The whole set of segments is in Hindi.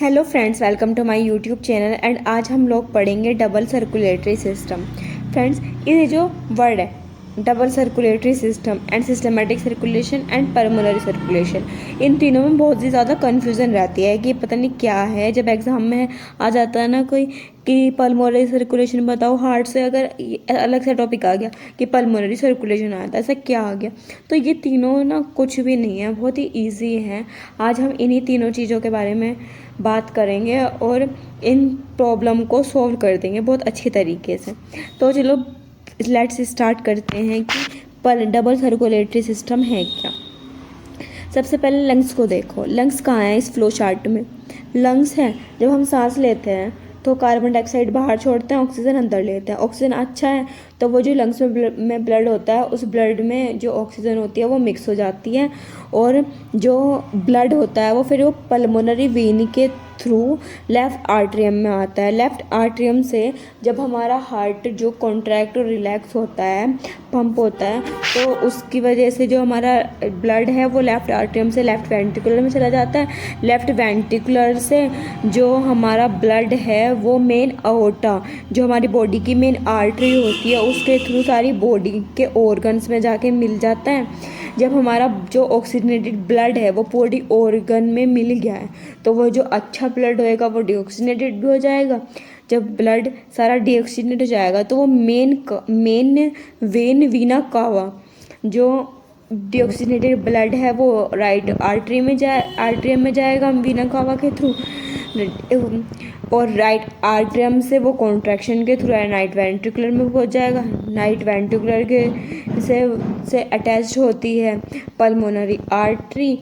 Hello friends, welcome to my YouTube channel and आज हम लोग पढ़ेंगे डबल सर्कुलेटरी सिस्टम। फ्रेंड्स, ये जो वर्ड है double circulatory system and systematic circulation and pulmonary circulation, इन तीनों में बहुत ही ज़्यादा कन्फ्यूज़न रहती है कि पता नहीं क्या है। जब एग्ज़ाम में आ जाता है ना कोई कि पल्मोनरी सर्कुलेशन बताओ, हार्ट से अगर अलग से टॉपिक आ गया कि पल्मोनरी सर्कुलेशन आया था, ऐसा क्या आ गया। तो ये तीनों ना कुछ भी नहीं है, बहुत ही ईजी है। आज हम इन्हीं तीनों चीज़ों के बारे में बात करेंगे और इन प्रॉब्लम को सॉल्व कर देंगे बहुत अच्छे तरीके से। तो चलो लेट्स स्टार्ट करते हैं कि डबल सर्कुलेटरी सिस्टम है क्या। सबसे पहले लंग्स को देखो। लंग्स कहाँ है इस फ्लो चार्ट में? लंग्स है, जब हम सांस लेते हैं तो कार्बन डाइऑक्साइड बाहर छोड़ते हैं, ऑक्सीजन अंदर लेते हैं। ऑक्सीजन अच्छा है तो वो जो लंग्स में ब्लड होता है, उस ब्लड में जो ऑक्सीजन होती है वो मिक्स हो जाती है और जो ब्लड होता है वो फिर वो पल्मोनरी वेन के थ्रू लेफ़्ट आर्टरियम में आता है। लेफ़्ट आर्टरियम से जब हमारा हार्ट जो कॉन्ट्रैक्ट और रिलैक्स होता है, पंप होता है, तो उसकी वजह से जो हमारा ब्लड है वो लेफ़्ट आर्टरियम से लेफ़्ट वेंट्रिकुलर में चला जाता है। लेफ़्ट वेंट्रिकुलर से जो हमारा ब्लड है वो मेन अओर्टा, जो हमारी बॉडी की मेन आर्टरी होती है, उसके थ्रू सारी बॉडी के ऑर्गन्स में जाके मिल जाता है। जब हमारा जो ऑक्सीजनेटेड ब्लड है वो बॉडी ऑर्गन में मिल गया है तो वो जो अच्छा ब्लड होएगा वो डीऑक्सीजनेटेड भी हो जाएगा। जब ब्लड सारा डीऑक्सीजनेट हो जाएगा तो वो मेन वेन वीना कावा, जो डीऑक्सीजनेटेड ब्लड है वो राइट आर्टरी में जाएगा वीना कावा के थ्रू, और राइट आर्टरियम से वो कॉन्ट्रैक्शन के थ्रू राइट वेंट्रिकुलर में पहुंच जाएगा। राइट वेंट्रिकुलर के से अटैच होती है पल्मोनरी आर्टरी।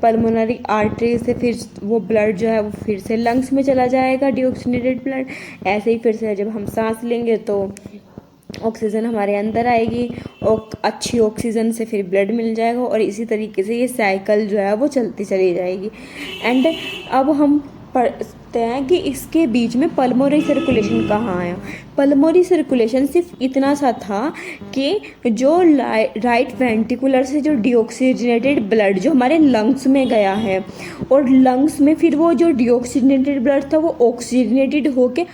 पल्मोनरी आर्टरी से फिर वो ब्लड जो है वो फिर से लंग्स में चला जाएगा, डीऑक्सीजनेटेड ब्लड। ऐसे ही फिर से जब हम सांस लेंगे तो ऑक्सीजन हमारे अंदर आएगी और अच्छी ऑक्सीजन से फिर ब्लड मिल जाएगा और इसी तरीके से ये साइकिल जो है वो चलती चली जाएगी। एंड अब हम पढ़ते हैं कि इसके बीच में पल्मोनरी सर्कुलेशन कहाँ आया। पल्मोनरी सर्कुलेशन सिर्फ इतना सा था कि जो राइट वेंट्रिकुलर से जो डीऑक्सीजनेटेड ब्लड जो हमारे लंग्स में गया है और लंग्स में फिर वो जो डीऑक्सीजनेटेड ब्लड था वो ऑक्सीजनेटेड होके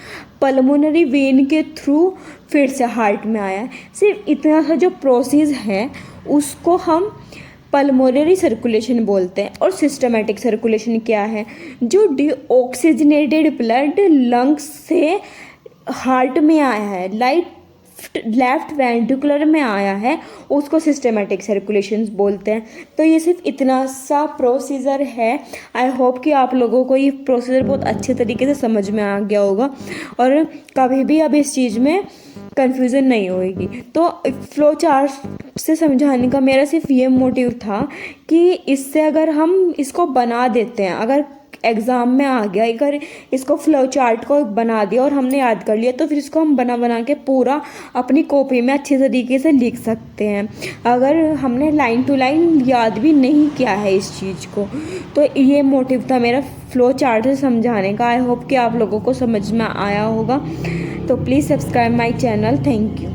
पल्मोनरी वेन के थ्रू फिर से हार्ट में आया है। सिर्फ इतना सा जो प्रोसेस है उसको हम पल्मोनरी सर्कुलेशन बोलते हैं। और सिस्टमेटिक सर्कुलेशन क्या है? जो डीऑक्सीजनेटेड ब्लड लंग्स से हार्ट में आया है, लेफ्ट वेंट्रिकुलर में आया है, उसको सिस्टमेटिक सर्कुलेशन बोलते हैं। तो ये सिर्फ इतना सा प्रोसीजर है। आई होप कि आप लोगों को ये प्रोसीजर बहुत अच्छे तरीके से समझ में आ गया होगा और कभी भी अब इस चीज़ में कन्फ्यूज़न नहीं होएगी। तो फ्लो चार्ट से समझाने का मेरा सिर्फ ये मोटिव था कि इससे अगर हम इसको बना देते हैं, अगर एग्ज़ाम में आ गया, अगर इसको फ्लो चार्ट को बना दिया और हमने याद कर लिया तो फिर इसको हम बना के पूरा अपनी कॉपी में अच्छे तरीके से लिख सकते हैं। अगर हमने लाइन टू लाइन याद भी नहीं किया है इस चीज़ को, तो ये मोटिव था मेरा फ्लो चार्ट से समझाने का। आई होप कि आप लोगों को समझ में आया होगा। तो please subscribe my channel. Thank you.